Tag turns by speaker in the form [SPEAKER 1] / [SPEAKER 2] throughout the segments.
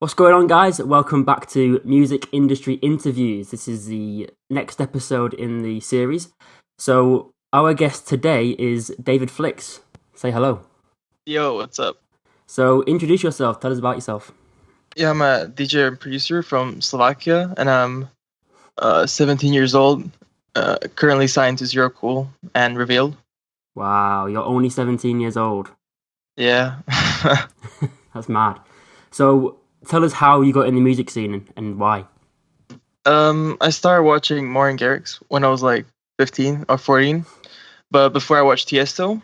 [SPEAKER 1] What's going on, guys? Welcome back to Music Industry Interviews. This is the next episode in the series. So, our guest today is David Flix. Say hello.
[SPEAKER 2] Yo, what's up?
[SPEAKER 1] So, introduce yourself. Tell us about yourself.
[SPEAKER 2] Yeah, I'm a DJ and producer from Slovakia, and I'm 17 years old, currently signed to Zero Cool and Revealed.
[SPEAKER 1] Wow, you're only 17 years old.
[SPEAKER 2] Yeah.
[SPEAKER 1] That's mad. So, tell us how you got in the music scene and why.
[SPEAKER 2] I started watching Martin Garrix when I was like 15 or 14, but before I watched Tiesto.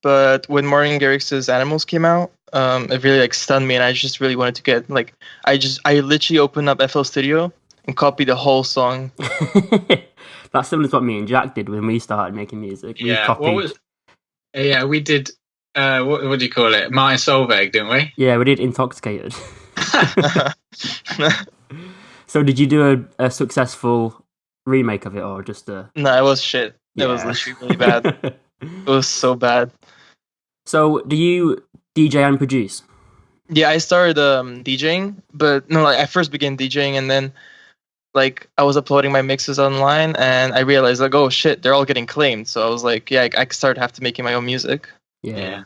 [SPEAKER 2] But when Martin Garrix's Animals came out, it really like stunned me, and I just really wanted to get like I literally opened up FL Studio and copied the whole song.
[SPEAKER 1] That's similar to what me and Jack did when we started making music. We copied.
[SPEAKER 3] We did. What do you call it? Martin Solveig, didn't we?
[SPEAKER 1] Yeah, we did Intoxicated. So did you do a successful remake of it, or just a...
[SPEAKER 2] No, it was shit.
[SPEAKER 1] Yeah.
[SPEAKER 2] It was literally really bad. It was so bad.
[SPEAKER 1] So do you DJ and produce?
[SPEAKER 2] Yeah, I started DJing, but no, like I first began DJing, and then like I was uploading my mixes online, and I realized like, oh shit, they're all getting claimed. So I was like, yeah, I started have to making my own music.
[SPEAKER 1] Yeah.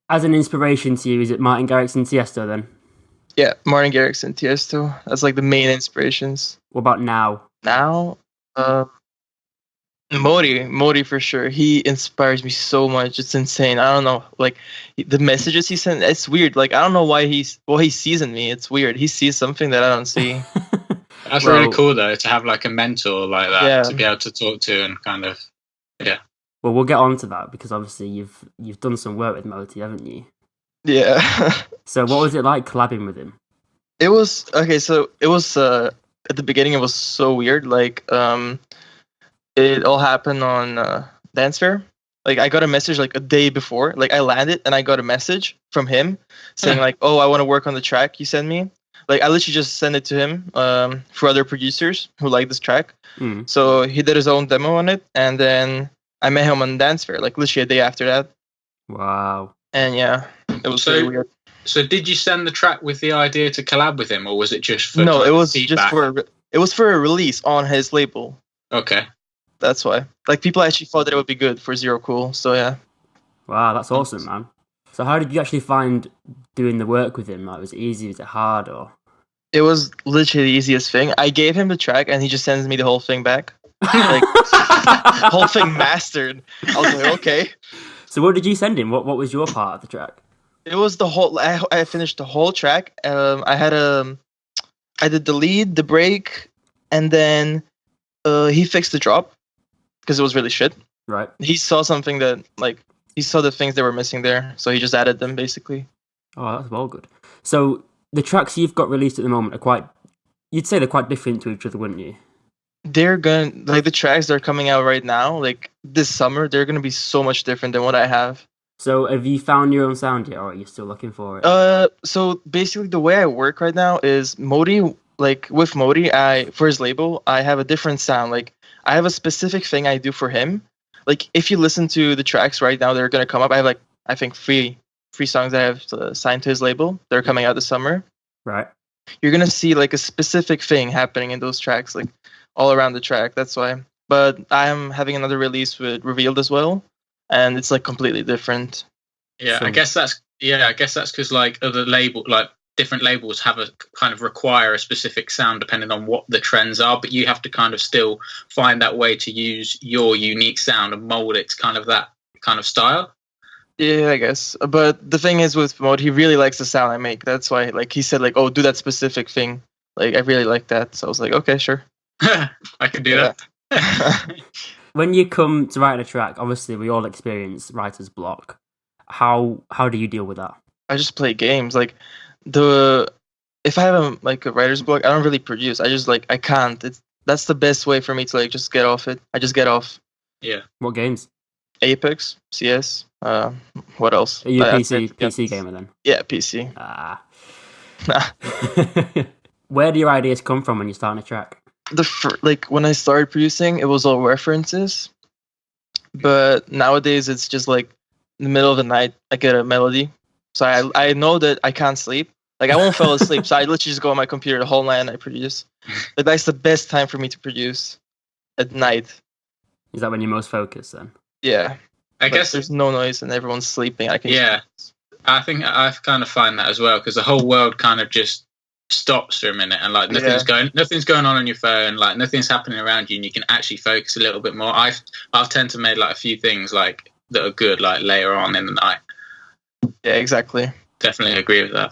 [SPEAKER 1] As an inspiration to you, is it Martin Garrix and Tiesto then?
[SPEAKER 2] Yeah, Martin Garrix and Tiesto. That's like the main inspirations.
[SPEAKER 1] What about now?
[SPEAKER 2] Now, Modi for sure. He inspires me so much. It's insane. I don't know, like the messages he sent. It's weird. Like I don't know why he sees in me. It's weird. He sees something that I don't see.
[SPEAKER 3] That's really cool though, to have like a mentor like that,
[SPEAKER 2] Yeah.
[SPEAKER 3] to be able to talk to and kind of, yeah.
[SPEAKER 1] Well, we'll get on to that because obviously you've done some work with Moti, haven't you?
[SPEAKER 2] Yeah.
[SPEAKER 1] So what was it like collabing with him?
[SPEAKER 2] It was okay. So it was at the beginning. It was so weird. Like it all happened on Dance Fair. Like I got a message like a day before. Like I landed and I got a message from him saying like, "Oh, I want to work on the track you sent me." Like I literally just sent it to him for other producers who like this track.
[SPEAKER 1] Mm.
[SPEAKER 2] So he did his own demo on it, and then I met him on Dance Fair. Like literally a day after that.
[SPEAKER 1] Wow.
[SPEAKER 2] And yeah, it was really weird.
[SPEAKER 3] So did you send the track with the idea to collab with him, or was it just for
[SPEAKER 2] No, it was
[SPEAKER 3] feedback?
[SPEAKER 2] just for a release on his label.
[SPEAKER 3] Okay.
[SPEAKER 2] That's why. Like people actually thought that it would be good for Zero Cool. So yeah.
[SPEAKER 1] Wow, that's awesome, man. So how did you actually find doing the work with him? Like, was it easy? Was it hard? Or
[SPEAKER 2] It was literally the easiest thing. I gave him the track and he just sends me the whole thing back. Like whole thing mastered. I was like, okay.
[SPEAKER 1] So what did you send him? What was your part of the track?
[SPEAKER 2] It was the whole. I finished the whole track. I did the lead, the break, and then he fixed the drop because it was really shit.
[SPEAKER 1] Right.
[SPEAKER 2] He saw something that like he saw the things that were missing there, so he just added them basically.
[SPEAKER 1] Oh, that's well good. So the tracks you've got released at the moment you'd say they're quite different to each other, wouldn't you?
[SPEAKER 2] They're gonna like the tracks that are coming out right now, like this summer. They're gonna be so much different than what I have.
[SPEAKER 1] So have you found your own sound yet, or are you still looking for it?
[SPEAKER 2] So basically, the way I work right now is Modi. Like with Modi, for his label, I have a different sound. Like I have a specific thing I do for him. Like if you listen to the tracks right now, they're gonna come up. I have like I think three songs I have signed to his label. They're coming out this summer.
[SPEAKER 1] Right.
[SPEAKER 2] You're gonna see like a specific thing happening in those tracks, like all around the track. That's why. But I am having another release with Revealed as well, and it's like completely different.
[SPEAKER 3] Yeah,
[SPEAKER 1] So-
[SPEAKER 3] I guess that's because like different labels have a kind of require a specific sound depending on what the trends are, but you have to kind of still find that way to use your unique sound and mold it to kind of that kind of style.
[SPEAKER 2] Yeah, I guess. But the thing is with Mode, he really likes the sound I make. That's why like he said like, oh, do that specific thing. Like I really like that. So I was like, okay, sure.
[SPEAKER 3] I can do that.
[SPEAKER 1] When you come to write a track, obviously we all experience writer's block. How do you deal with that?
[SPEAKER 2] I just play games. Like if I have a writer's block, I don't really produce. I just like I can't. That's the best way for me to like just get off it. I just get off.
[SPEAKER 3] Yeah.
[SPEAKER 1] What games?
[SPEAKER 2] Apex, CS. What else?
[SPEAKER 1] Are you a
[SPEAKER 2] I-
[SPEAKER 1] PC gamer then?
[SPEAKER 2] Yeah, PC.
[SPEAKER 1] Ah.
[SPEAKER 2] Nah.
[SPEAKER 1] Where do your ideas come from when you're starting a track?
[SPEAKER 2] Like when I started producing, it was all references. But nowadays, it's just like in the middle of the night, I get a melody. So I know that I can't sleep. Like I won't fall asleep, so I literally just go on my computer the whole night and I produce. But that's the best time for me to produce, at night.
[SPEAKER 1] Is that when you're most focused then?
[SPEAKER 2] Yeah.
[SPEAKER 3] I guess
[SPEAKER 2] there's no noise and everyone's sleeping. I can.
[SPEAKER 3] Yeah, I think I kind of find that as well, because the whole world kind of just stops for a minute, and like nothing's going on your phone, like nothing's happening around you, and you can actually focus a little bit more. I've tend to make like a few things like that are good like later on in the night.
[SPEAKER 2] Yeah, exactly.
[SPEAKER 3] Definitely agree with that.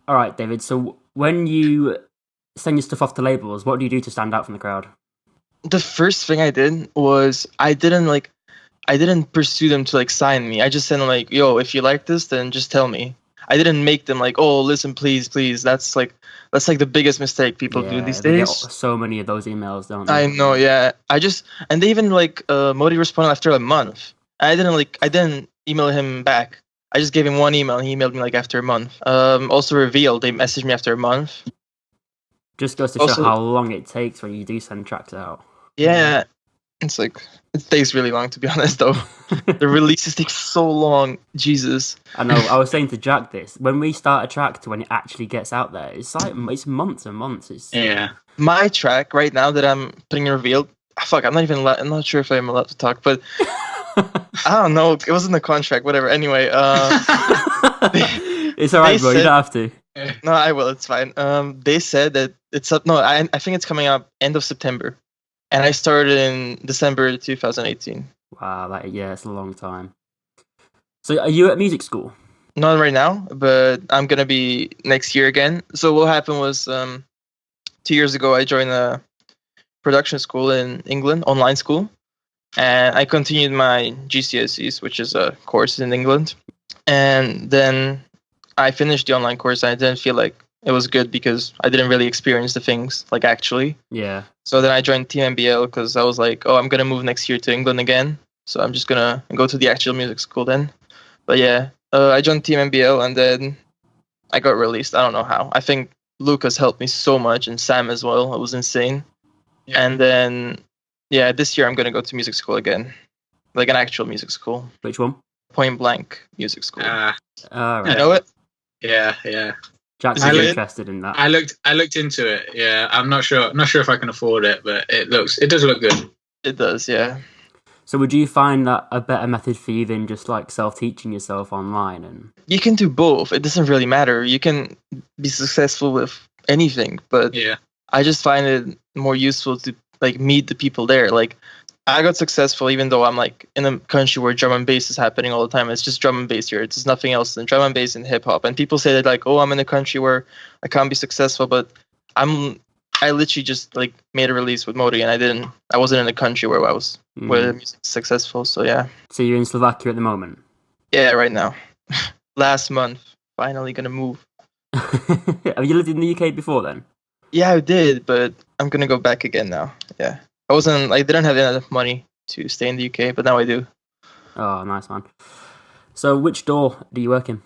[SPEAKER 1] All right, David. So when you send your stuff off to labels, what do you do to stand out from the crowd?
[SPEAKER 2] The first thing I did was I didn't pursue them to like sign me. I just sent them like, yo, if you like this, then just tell me. I didn't make them like, oh, listen, please. That's like the biggest mistake people do these
[SPEAKER 1] they
[SPEAKER 2] days.
[SPEAKER 1] Get so many of those emails, don't they?
[SPEAKER 2] I know, yeah. And they even like Modi responded after a month. I didn't email him back. I just gave him one email and he emailed me like after a month. Also Revealed, they messaged me after a month.
[SPEAKER 1] Just goes to show how long it takes when you do send tracks out.
[SPEAKER 2] Yeah. It's like, it takes really long, to be honest, though. The releases take so long. Jesus.
[SPEAKER 1] I know. I was saying to Jack this. When we start a track to when it actually gets out there, it's like it's months and months.
[SPEAKER 2] My track right now that I'm putting in Revealed, fuck, I'm not sure if I'm allowed to talk, but I don't know. It was in the contract, whatever. Anyway.
[SPEAKER 1] It's alright, bro. You don't have to.
[SPEAKER 2] No, I will. It's fine. They said that it's up. No, I think it's coming out end of September. And I started in December 2018.
[SPEAKER 1] Wow, it's a long time. So are you at music school?
[SPEAKER 2] Not right now, but I'm going to be next year again. So what happened was 2 years ago, I joined a production school in England, online school. And I continued my GCSEs, which is a course in England. And then I finished the online course. And I didn't feel like it was good because I didn't really experience the things like actually.
[SPEAKER 1] Yeah.
[SPEAKER 2] So then I joined Team MBL because I was like, oh, I'm going to move next year to England again. So I'm just going to go to the actual music school then. But yeah, I joined Team MBL and then I got released. I don't know how. I think Lucas helped me so much and Sam as well. It was insane. Yeah. And then, yeah, this year I'm going to go to music school again. Like an actual music school.
[SPEAKER 1] Which one?
[SPEAKER 2] Point Blank Music School.
[SPEAKER 1] Right.
[SPEAKER 2] You know it?
[SPEAKER 3] Yeah.
[SPEAKER 1] Jack's interested in that.
[SPEAKER 3] I looked into it. Yeah, I'm not sure if I can afford it, but it does look good.
[SPEAKER 2] It does, yeah.
[SPEAKER 1] So would you find that a better method for you than just like self-teaching yourself online? And
[SPEAKER 2] you can do both. It doesn't really matter. You can be successful with anything, but
[SPEAKER 3] yeah,
[SPEAKER 2] I just find it more useful to like meet the people there. Like I got successful even though I'm like in a country where drum and bass is happening all the time. It's just drum and bass here. It's just nothing else than drum and bass and hip hop. And people say that like, oh, I'm in a country where I can't be successful, but I literally just like made a release with Modi, and I wasn't in a country where I was where the music's successful. So yeah.
[SPEAKER 1] So you're in Slovakia at the moment?
[SPEAKER 2] Yeah, right now. Last month, finally gonna move.
[SPEAKER 1] Have you lived in the UK before then?
[SPEAKER 2] Yeah, I did, but I'm gonna go back again now. Yeah. I didn't have enough money to stay in the UK, but now I do.
[SPEAKER 1] Oh, nice, man. So which door do you work in?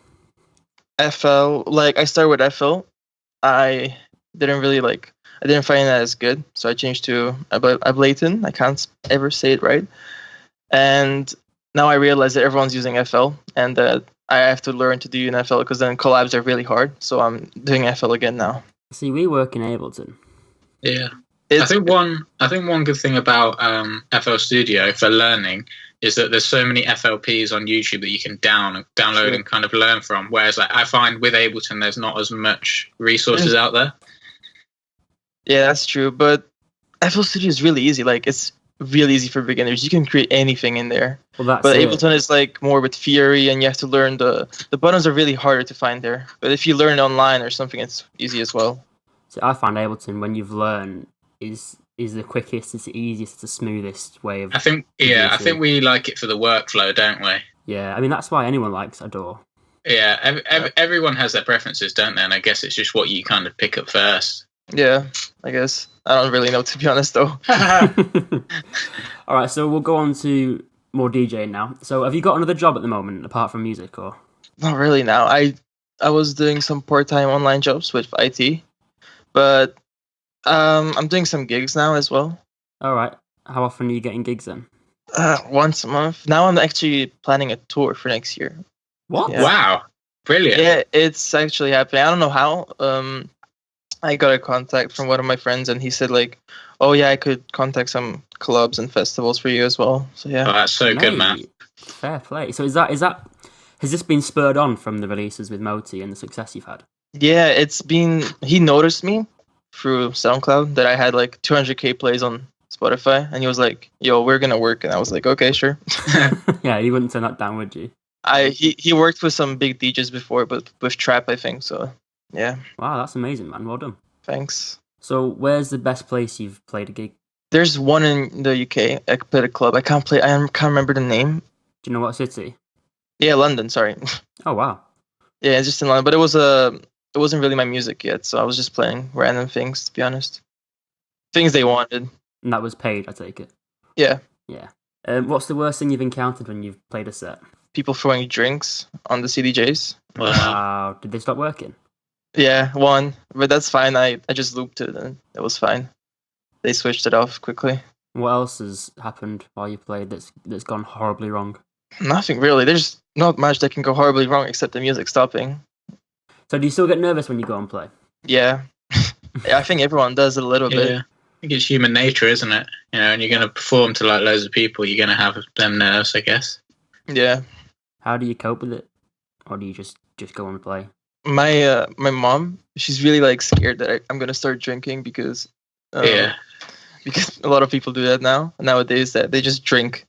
[SPEAKER 2] FL, like I started with FL. I didn't find that as good, so I changed to Ableton. I can't ever say it right. And now I realize that everyone's using FL, and that I have to learn to do an FL because then collabs are really hard. So I'm doing FL again now.
[SPEAKER 1] See, we work in Ableton.
[SPEAKER 3] Yeah. I think one good thing about FL Studio for learning is that there's so many FLPs on YouTube that you can download and kind of learn from. Whereas like, I find with Ableton, there's not as much resources out there.
[SPEAKER 2] Yeah, that's true. But FL Studio is really easy. Like it's really easy for beginners. You can create anything in there. But Ableton is like more with theory, and you have to learn the buttons are really harder to find there. But if you learn online or something, it's easy as well.
[SPEAKER 1] So I find Ableton, when you've learned, is the quickest, it's the easiest, it's the smoothest way of.
[SPEAKER 3] I think we like it for the workflow, don't we?
[SPEAKER 1] Yeah, I mean that's why anyone likes Adore.
[SPEAKER 3] Yeah, everyone has their preferences, don't they? And I guess it's just what you kind of pick up first.
[SPEAKER 2] Yeah, I guess I don't really know, to be honest, though.
[SPEAKER 1] All right, so we'll go on to more DJing now. So have you got another job at the moment apart from music, or?
[SPEAKER 2] Not really now. I was doing some part-time online jobs with IT, but I'm doing some gigs now as well.
[SPEAKER 1] All right. How often are you getting gigs then?
[SPEAKER 2] Once a month. Now I'm actually planning a tour for next year.
[SPEAKER 1] What?
[SPEAKER 3] Yeah. Wow. Brilliant.
[SPEAKER 2] Yeah, it's actually happening. I don't know how. I got a contact from one of my friends, and he said like, "Oh yeah, I could contact some clubs and festivals for you as well." So
[SPEAKER 3] Oh,
[SPEAKER 2] yeah,
[SPEAKER 3] that's so good, man.
[SPEAKER 1] Mate, fair play. So is that has this been spurred on from the releases with Moti and the success you've had?
[SPEAKER 2] yeah, it's been. He noticed me through SoundCloud that I had like 200k plays on Spotify, and he was like, "Yo, we're gonna work," and I was like, "Okay, sure."
[SPEAKER 1] Yeah, you wouldn't turn that down, would you?
[SPEAKER 2] He worked with some big DJs before, but with trap, I think. So yeah,
[SPEAKER 1] Wow, that's amazing, man. Well done.
[SPEAKER 2] thanks.
[SPEAKER 1] So where's the best place you've played a gig?
[SPEAKER 2] There's one in the UK. I played a club. I can't remember the name.
[SPEAKER 1] Do you know what city?
[SPEAKER 2] Yeah, London. Sorry.
[SPEAKER 1] Oh wow.
[SPEAKER 2] Yeah, it's just in London. But it wasn't really my music yet, so I was just playing random things. To be honest, things they wanted.
[SPEAKER 1] And that was paid, I take it.
[SPEAKER 2] Yeah,
[SPEAKER 1] Yeah. What's the worst thing you've encountered when you've played a set?
[SPEAKER 2] people throwing drinks on the CDJs.
[SPEAKER 3] Wow.
[SPEAKER 1] Wow. Did they stop working?
[SPEAKER 2] Yeah, one, but that's fine. I just looped it and it was fine. They switched it off quickly.
[SPEAKER 1] What else has happened while you played that's gone horribly wrong?
[SPEAKER 2] Nothing really. There's not much that can go horribly wrong except the music stopping.
[SPEAKER 1] So do you still get nervous when you go and play?
[SPEAKER 2] Yeah. Yeah, I think everyone does a little bit.
[SPEAKER 3] Yeah. I think it's human nature, isn't it? You know, and you're going to perform to like loads of people, you're going to have them nerves, I guess.
[SPEAKER 2] Yeah.
[SPEAKER 1] How do you cope with it? Or do you just go and play?
[SPEAKER 2] My mom, she's really like scared that I'm gonna start drinking because because a lot of people do that nowadays that they just drink.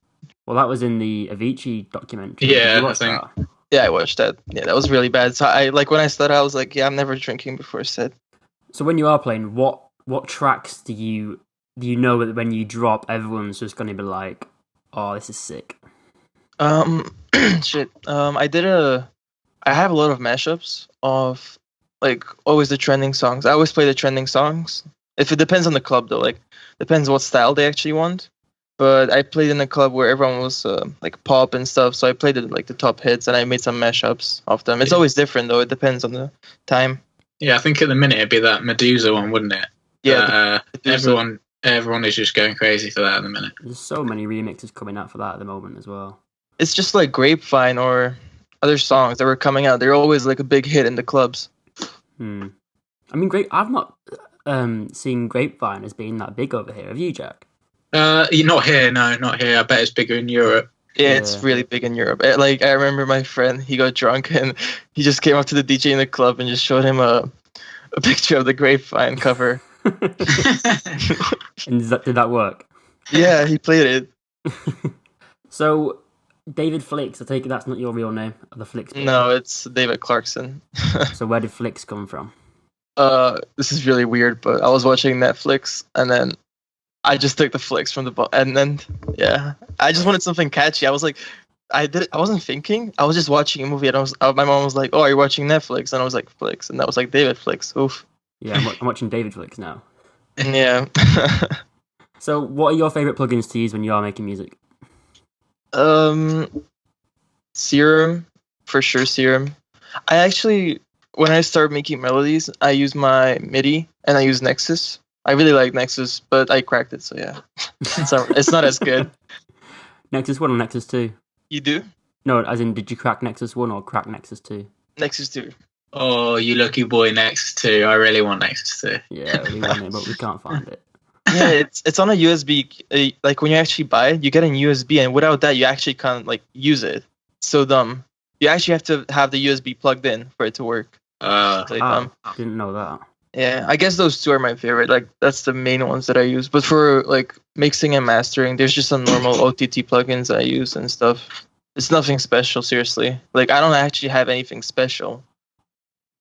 [SPEAKER 1] Well, that was in the Avicii documentary.
[SPEAKER 3] Yeah,
[SPEAKER 1] Did you watch
[SPEAKER 3] I think-
[SPEAKER 1] that?
[SPEAKER 2] Yeah, I watched that. Yeah, that was really bad. So I like when I started, I was like, yeah, I'm never drinking before set.
[SPEAKER 1] So when you are playing, what tracks do you know that when you drop, everyone's just going to be like, "Oh, this is sick."
[SPEAKER 2] Shit. I have a lot of mashups of like always the trending songs. I always play the trending songs. If it depends on the club though, like depends what style they actually want. But I played in a club where everyone was like pop and stuff, so I played like the top hits and I made some mashups of them. It's always different though. It depends on the time.
[SPEAKER 3] Yeah, I think at the minute it'd be that Medusa one, wouldn't it?
[SPEAKER 2] Yeah,
[SPEAKER 3] Medusa. Everyone is just going crazy for that at the minute.
[SPEAKER 1] There's so many remixes coming out for that at the moment as well.
[SPEAKER 2] It's just like Grapevine or other songs that were coming out. They're always like a big hit in the clubs.
[SPEAKER 1] I mean, I've not seen Grapevine as being that big over here. Have you, Jack?
[SPEAKER 3] You're not here, no, not here. I bet it's bigger in Europe.
[SPEAKER 2] Yeah, it's really big in Europe. Like I remember my friend, he got drunk and he just came up to the DJ in the club and just showed him a picture of the Grapevine cover.
[SPEAKER 1] And did that work?
[SPEAKER 2] Yeah, he played it.
[SPEAKER 1] So, David Flix, I take it that's not your real name, the Flix.
[SPEAKER 2] No, it's David Clarkson.
[SPEAKER 1] So where did Flix come from?
[SPEAKER 2] This is really weird, but I was watching Netflix and then I just took the Flix from the and then yeah, I just wanted something catchy. I was like, I wasn't thinking. I was just watching a movie, and my mom was like, "Oh, are you watching Netflix?" And I was like, "Flix," and that was like David Flix. Oof.
[SPEAKER 1] Yeah, I'm watching David Flix now.
[SPEAKER 2] Yeah.
[SPEAKER 1] So, what are your favorite plugins to use when you are making music?
[SPEAKER 2] Serum, for sure. Serum. I actually, when I start making melodies, I use my MIDI and I use Nexus. I really like Nexus, but I cracked it, so yeah, it's not as good.
[SPEAKER 1] Nexus 1 or Nexus 2?
[SPEAKER 2] You do?
[SPEAKER 1] No, as in, did you crack Nexus 1 or crack Nexus 2?
[SPEAKER 2] Nexus 2.
[SPEAKER 3] Oh, you lucky boy, Nexus 2. I really want Nexus 2.
[SPEAKER 1] Yeah, we want it, but we can't find it.
[SPEAKER 2] Yeah, it's on a USB. Like when you actually buy it, you get a USB, and without that, you actually can't like use it. It's so dumb. You actually have to have the USB plugged in for it to work. Really dumb.
[SPEAKER 1] Didn't know that.
[SPEAKER 2] Yeah, I guess those two are my favorite. Like that's the main ones that I use. But for like mixing and mastering, there's just some normal OTT plugins I use and stuff. It's nothing special, seriously. Like I don't actually have anything special.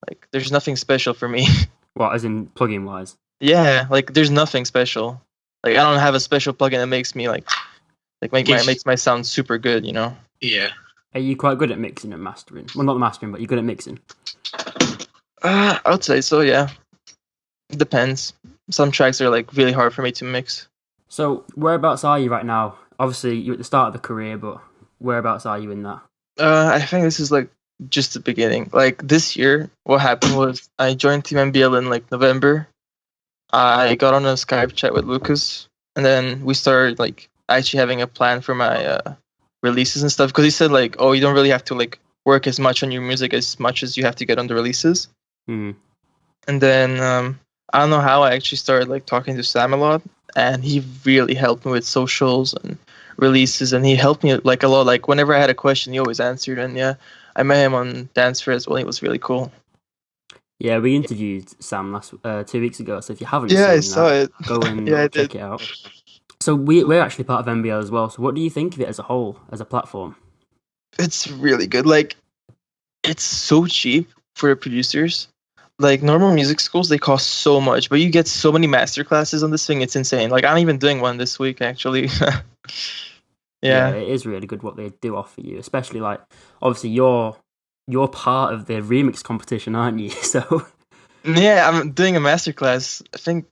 [SPEAKER 2] Like there's nothing special for me.
[SPEAKER 1] What, as in plugin wise?
[SPEAKER 2] Yeah, like there's nothing special. Like I don't have a special plugin that makes me makes my sound super good, you know?
[SPEAKER 3] Yeah.
[SPEAKER 1] Are you quite good at mixing and mastering? Well, not the mastering, but you're good at mixing.
[SPEAKER 2] I would say so, yeah. It depends. Some tracks are like really hard for me to mix.
[SPEAKER 1] So, whereabouts are you right now? Obviously, you're at the start of the career, but whereabouts are you in that?
[SPEAKER 2] I think this is like just the beginning. Like this year, what happened was I joined Team MBL in like November. I got on a Skype chat with Lucas, and then we started like actually having a plan for my releases and stuff. Because he said like, oh, you don't really have to like work as much on your music as much as you have to get on the releases.
[SPEAKER 1] Mm.
[SPEAKER 2] And then I don't know how I actually started like talking to Sam a lot, and he really helped me with socials and releases, and he helped me like a lot. Like whenever I had a question, he always answered. And yeah, I met him on Dance Fair as well. He was really cool.
[SPEAKER 1] Yeah, we interviewed Sam 2 weeks ago, so if you haven't
[SPEAKER 2] Yeah, I
[SPEAKER 1] seen
[SPEAKER 2] saw
[SPEAKER 1] that,
[SPEAKER 2] it.
[SPEAKER 1] go and
[SPEAKER 2] Yeah, I
[SPEAKER 1] check
[SPEAKER 2] did.
[SPEAKER 1] it out. So we're actually part of MBO as well, so what do you think of it as a whole, as a platform?
[SPEAKER 2] It's really good. Like it's so cheap for the producers. Like normal music schools, they cost so much, but you get so many master classes on this thing. It's insane. Like I'm even doing one this week, actually.
[SPEAKER 1] Yeah,
[SPEAKER 2] Yeah.
[SPEAKER 1] it is really good what they do offer you, especially like, obviously you're part of the remix competition, aren't you? So
[SPEAKER 2] Yeah, I'm doing a master class, I think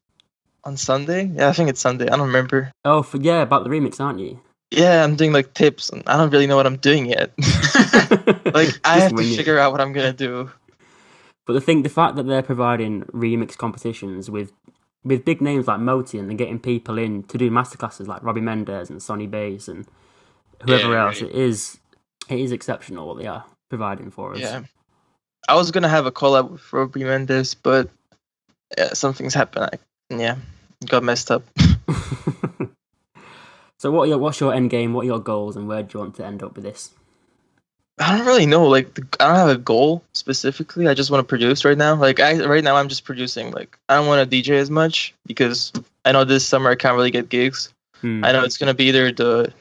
[SPEAKER 2] on Sunday. Yeah, I think it's Sunday. I don't remember.
[SPEAKER 1] yeah, about the remix, aren't you?
[SPEAKER 2] Yeah, I'm doing like tips, and I don't really know what I'm doing yet. Like I
[SPEAKER 1] Just
[SPEAKER 2] have to
[SPEAKER 1] wing it.
[SPEAKER 2] figure out what I'm gonna do.
[SPEAKER 1] But the fact that they're providing remix competitions with big names like Moti, and they're getting people in to do masterclasses like Robbie Mendes and Sonny Bass and whoever else,
[SPEAKER 3] really.
[SPEAKER 1] it is exceptional what they are providing for us.
[SPEAKER 2] Yeah, I was gonna have a collab with Robbie Mendes, but yeah, some things happened. Yeah, got messed up.
[SPEAKER 1] So what's your end game? What are your goals, and where do you want to end up with this?
[SPEAKER 2] I don't really know. Like, I don't have a goal specifically. I just want to produce right now. Like, right now I'm just producing. Like, I don't want to DJ as much because I know this summer I can't really get gigs. I know it's gonna be either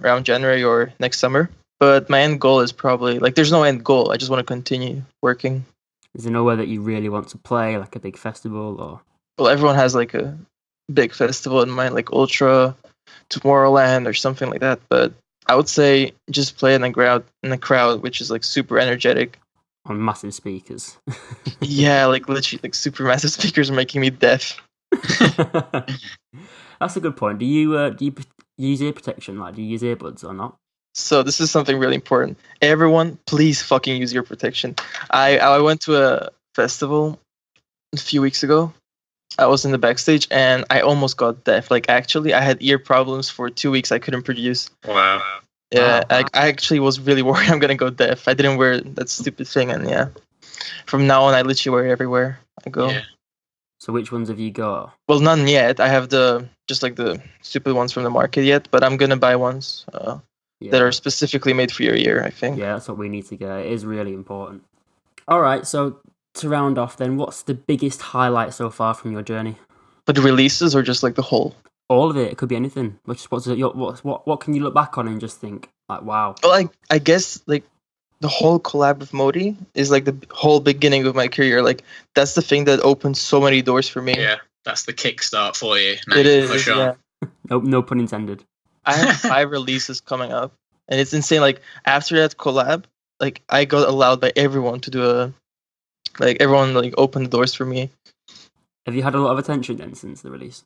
[SPEAKER 2] around January or next summer. But my end goal is probably like there's no end goal. I just want to continue working.
[SPEAKER 1] Is there nowhere that you really want to play, like a big festival or?
[SPEAKER 2] Well, everyone has like a big festival in mind, like Ultra, Tomorrowland, or something like that. But I would say just play in a crowd, which is like super energetic.
[SPEAKER 1] On massive speakers?
[SPEAKER 2] Yeah, like literally, like super massive speakers are making me deaf.
[SPEAKER 1] That's a good point. Do you use ear protection? Like, do you use earbuds or not?
[SPEAKER 2] So this is something really important. Everyone, please fucking use ear protection. I went to a festival a few weeks ago. I was in the backstage and I almost got deaf. Like actually, I had ear problems for 2 weeks. I couldn't produce.
[SPEAKER 3] Wow.
[SPEAKER 2] Yeah,
[SPEAKER 1] Wow.
[SPEAKER 2] I actually was really worried I'm gonna go deaf. I didn't wear that stupid thing, and yeah, from now on I literally wear it everywhere I go.
[SPEAKER 3] Yeah.
[SPEAKER 1] So which ones have you got?
[SPEAKER 2] Well, none yet. I have just like the stupid ones from the market yet, but I'm gonna buy ones that are specifically made for your ear, I think.
[SPEAKER 1] Yeah, that's what we need to get. It is really important. All right, so to round off then, what's the biggest highlight so far from your journey?
[SPEAKER 2] But the releases or just like the whole?
[SPEAKER 1] All of it. It could be anything. What can you look back on and just think like, wow?
[SPEAKER 2] Well, I guess like the whole collab with Modi is like the whole beginning of my career. Like that's the thing that opened so many doors for me.
[SPEAKER 3] Yeah, that's the kickstart for you. No,
[SPEAKER 2] It is.
[SPEAKER 3] for sure.
[SPEAKER 2] Yeah.
[SPEAKER 1] No pun intended.
[SPEAKER 2] I have 5 releases coming up, and it's insane. Like after that collab, like I got allowed by everyone to do everyone like opened the doors for me.
[SPEAKER 1] Have you had a lot of attention then since the release?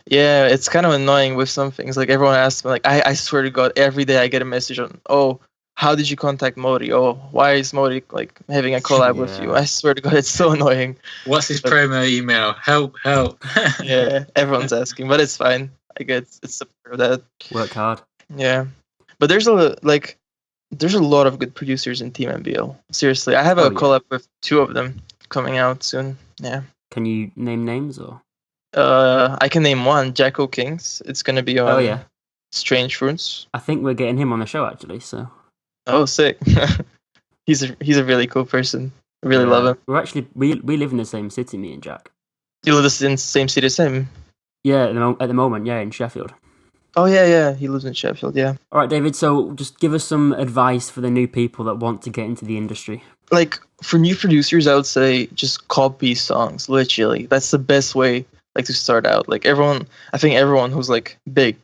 [SPEAKER 2] Yeah, it's kind of annoying with some things. Like everyone asks me, like I swear to God, every day I get a message on, oh, how did you contact Modi? Oh, why is Modi like having a collab with you? I swear to God, it's so annoying.
[SPEAKER 3] What's his promo email? Help!
[SPEAKER 2] Yeah, everyone's asking, but it's fine. I guess it's a part of that.
[SPEAKER 1] Work hard.
[SPEAKER 2] Yeah, but there's a lot of good producers in Team MBO. Seriously, I have a collab with 2 of them coming out soon. Yeah.
[SPEAKER 1] Can you name names or?
[SPEAKER 2] I can name one, Jacko Kings. It's gonna be on Strange Fruits.
[SPEAKER 1] I think we're getting him on the show actually. So.
[SPEAKER 2] Oh, sick! he's a really cool person. I really love him.
[SPEAKER 1] We're actually we live in the same city, me and Jack.
[SPEAKER 2] You live in the same city as him?
[SPEAKER 1] Yeah, at the moment, yeah, in Sheffield.
[SPEAKER 2] Oh yeah, he lives in Sheffield. Yeah.
[SPEAKER 1] All right, David. So just give us some advice for the new people that want to get into the industry.
[SPEAKER 2] Like for new producers, I would say just copy songs. Literally, that's the best way. Like to start out. Like I think everyone who's like big,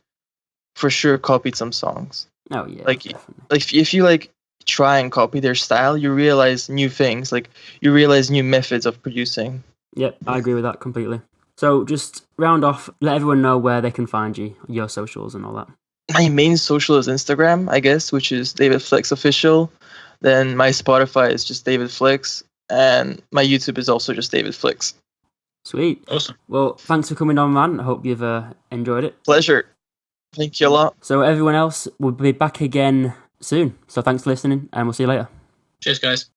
[SPEAKER 2] for sure copied some songs.
[SPEAKER 1] Oh yeah,
[SPEAKER 2] like
[SPEAKER 1] definitely.
[SPEAKER 2] Like if you like try and copy their style, you realize new things. Like you realize new methods of producing.
[SPEAKER 1] Yep, I agree with that completely. So just round off, let everyone know where they can find you, your socials and all that.
[SPEAKER 2] My main social is Instagram, I guess, which is David Flix Official. Then my Spotify is just David Flix, and my YouTube is also just David Flix.
[SPEAKER 1] Sweet.
[SPEAKER 3] Awesome.
[SPEAKER 1] Well, thanks for coming on, man. I hope you've enjoyed it.
[SPEAKER 2] Pleasure. Thank you a lot.
[SPEAKER 1] So everyone else will be back again soon. So thanks for listening, and we'll see you later.
[SPEAKER 3] Cheers, guys.